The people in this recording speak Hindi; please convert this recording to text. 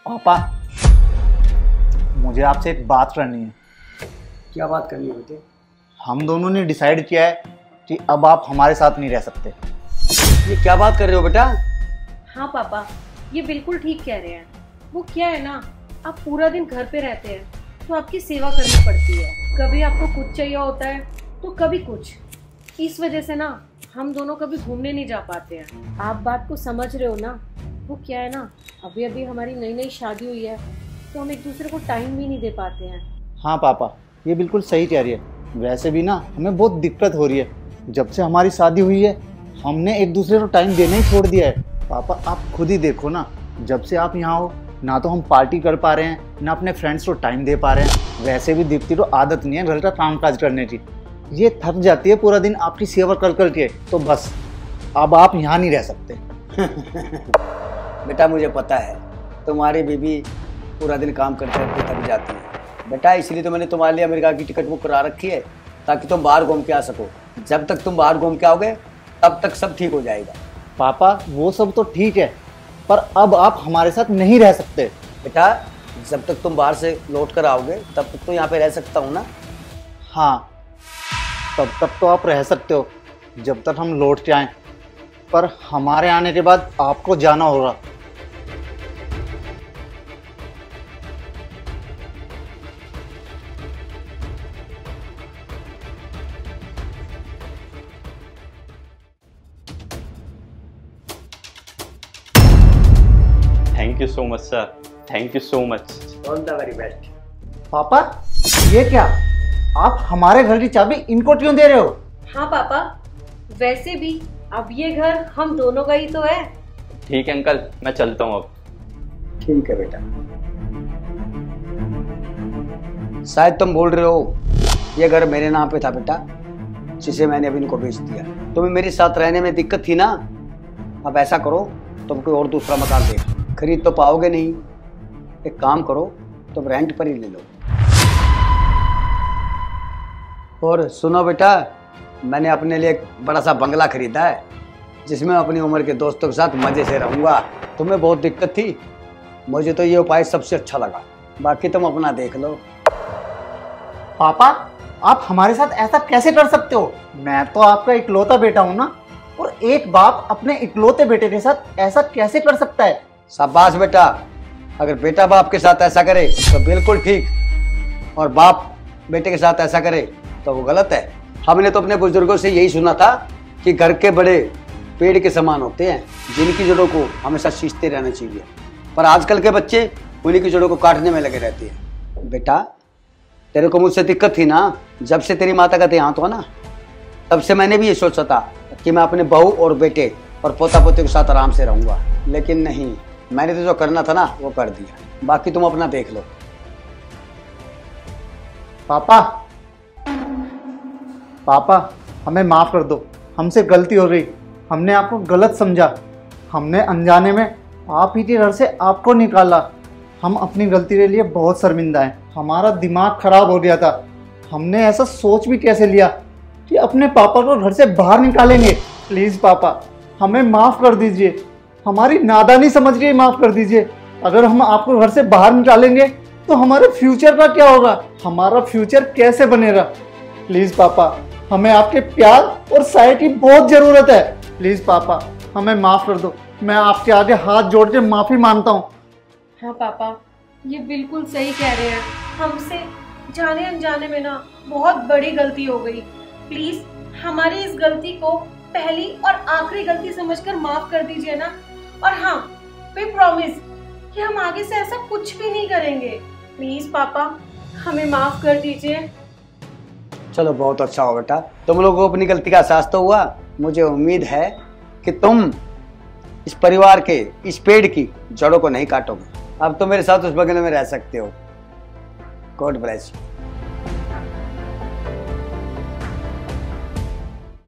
पापा, मुझे आपसे एक बात करनी है। क्या बात करनी है बेटे? हम दोनों ने डिसाइड किया है कि अब आप हमारे साथ नहीं रह सकते। ये क्या बात कर रहे हो बेटा? हाँ पापा, ये बिल्कुल ठीक कह रहे हैं। वो क्या है ना, आप पूरा दिन घर पे रहते हैं तो आपकी सेवा करनी पड़ती है। कभी आपको कुछ चाहिए होता है तो कभी कुछ। इस वजह से ना हम दोनों कभी घूमने नहीं जा पाते हैं। आप बात को समझ रहे हो ना। वो क्या है ना, अभी अभी हमारी नई नई शादी हुई है तो हम एक दूसरे को टाइम भी नहीं दे पाते हैं। हाँ पापा, ये बिल्कुल सही कह रही है। वैसे भी ना हमें बहुत दिक्कत हो रही है। जब से हमारी शादी हुई है हमने एक दूसरे को टाइम देना ही छोड़ दिया है। पापा आप खुद ही देखो ना, जब से आप यहाँ हो ना तो हम पार्टी कर पा रहे हैं ना अपने फ्रेंड्स को टाइम दे पा रहे हैं। वैसे भी दीप्ति को आदत नहीं है घर का काम काज करने की। ये थक जाती है पूरा दिन आपकी सेवा कर करके। तो बस अब आप यहाँ नहीं रह सकते। बेटा मुझे पता है तुम्हारी बीबी पूरा दिन काम करते करते थक जाती है बेटा, इसलिए तो मैंने तुम्हारे लिए अमेरिका की टिकट बुक करा रखी है ताकि तुम बाहर घूम के आ सको। जब तक तुम बाहर घूम के आओगे तब तक सब ठीक हो जाएगा। पापा वो सब तो ठीक है, पर अब आप हमारे साथ नहीं रह सकते। बेटा जब तक तुम बाहर से लौट कर आओगे तब तक तो यहाँ पे रह सकता हूँ ना। हाँ, तब तक तो आप रह सकते हो जब तक हम लौट के आएं, पर हमारे आने के बाद आपको जाना होगा। Thank you so much sir, thank you so much. All the very best. पापा ये क्या, आप हमारे घर की चाबी इनको क्यों दे रहे हो? हाँ पापा, वैसे भी अब ये घर हम दोनों का ही तो है। ठीक है अंकल, मैं चलता हूँ अब। ठीक है बेटा। शायद तुम बोल रहे हो ये घर मेरे नाम पे था बेटा, जिसे मैंने अभी इनको बेच दिया। तुम्हें मेरे साथ रहने में दिक्कत थी ना। अब ऐसा करो, तुम कोई और दूसरा मकान देखो। खरीद तो पाओगे नहीं, एक काम करो तुम रेंट पर ही ले लो। और सुनो बेटा, मैंने अपने लिए एक बड़ा सा बंगला खरीदा है जिसमें अपनी उम्र के दोस्तों के साथ मजे से रहूंगा। तुम्हें बहुत दिक्कत थी, मुझे तो ये उपाय सबसे अच्छा लगा। बाकी तुम अपना देख लो। पापा आप हमारे साथ ऐसा कैसे कर सकते हो? मैं तो आपका इकलौता बेटा हूं ना, और एक बाप अपने इकलौते बेटे के साथ ऐसा कैसे कर सकता है? शाबाश बेटा, अगर बेटा बाप के साथ ऐसा करे तो बिल्कुल ठीक, और बाप बेटे के साथ ऐसा करे तो वो गलत है। हमने तो अपने बुजुर्गों से यही सुना था कि घर के बड़े पेड़ के समान होते हैं जिनकी जड़ों को हमेशा सींचते रहना चाहिए, पर आजकल के बच्चे उन्हीं की जड़ों को काटने में लगे रहते हैं। बेटा तेरे को मुझसे दिक्कत थी ना, जब से तेरी माता का देहांत हुआ ना तब से मैंने भी ये सोचा था कि मैं अपने बहू और बेटे और पोता पोते के साथ आराम से रहूंगा, लेकिन नहीं, मैंने तो जो करना था ना वो कर दिया। बाकी तुम अपना देख लो। पापा पापा हमें माफ कर दो, हमसे गलती हो गई। हमने आपको गलत समझा, हमने अनजाने में आप ही के घर से आपको निकाला। हम अपनी गलती के लिए बहुत शर्मिंदा हैं। हमारा दिमाग खराब हो गया था। हमने ऐसा सोच भी कैसे लिया कि अपने पापा को घर से बाहर निकालेंगे। प्लीज़ पापा हमें माफ़ कर दीजिए, हमारी नादानी समझ के माफ़ कर दीजिए। अगर हम आपको घर से बाहर निकालेंगे तो हमारे फ्यूचर का क्या होगा? हमारा फ्यूचर कैसे बनेगा? प्लीज़ पापा हमें आपके प्यार और सहायता की बहुत ज़रूरत है। प्लीज़ पापा हमें माफ़ कर दो। मैं आपके आगे हाथ जोड़ के माफ़ी मांगता हूँ। हाँ पापा, ये बिल्कुल सही कह रहे हैं। हमसे जाने अनजाने में ना बहुत बड़ी गलती हो गई। प्लीज हमारी इस गलती को पहली और आखिरी गलती समझकर माफ कर दीजिए ना। और हाँ, वी प्रॉमिस कि हम आगे से ऐसा कुछ भी नहीं करेंगे। प्लीज पापा हमें माफ कर दीजिए। चलो बहुत अच्छा हो बेटा, तुम लोगों को अपनी गलती का एहसास तो हुआ। मुझे उम्मीद है कि तुम इस परिवार के इस पेड़ की जड़ों को नहीं काटोगे। अब तो मेरे साथ उस बगीचे में रह सकते हो। God bless you.